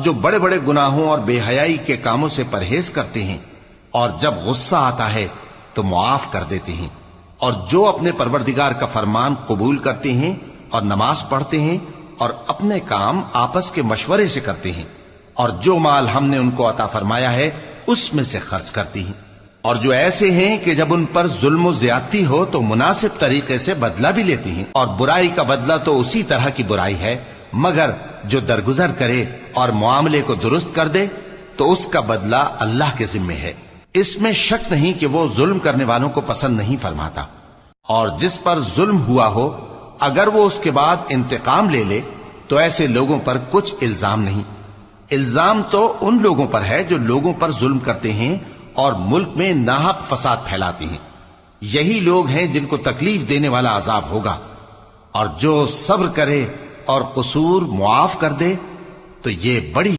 जो बड़े बड़े गुनाहों और बेहयाई के कामों से परहेज करते हैं और जब गुस्सा आता है तो मुआफ कर देते हैं, और जो अपने परवरदिगार का फरमान कबूल करते हैं और नमाज पढ़ते हैं और अपने काम आपस के मशवरे से करते हैं, और जो माल हमने उनको अता फरमाया है उसमें से खर्च करती हैं, और जो ऐसे हैं कि जब उन पर जुल्म ज्यादती हो तो मुनासिब तरीके से बदला भी लेती हैं, और बुराई का बदला तो उसी तरह की बुराई है, मगर जो दरगुजर करे और मामले को दुरुस्त कर दे तो उसका बदला अल्लाह के जिम्मे है। इसमें शक नहीं कि वो जुल्म करने वालों को पसंद नहीं फरमाता। और जिस पर जुल्म हुआ हो अगर वो उसके बाद इंतकाम ले ले तो ऐसे लोगों पर कुछ इल्जाम नहीं। इल्जाम तो उन लोगों पर है जो लोगों पर जुल्म करते हैं और मुल्क में नाहक फसाद फैलाते हैं। यही लोग हैं जिनको तकलीफ देने वाला अजाब होगा। और जो सब्र करे और कसूर मुआफ कर दे तो ये बड़ी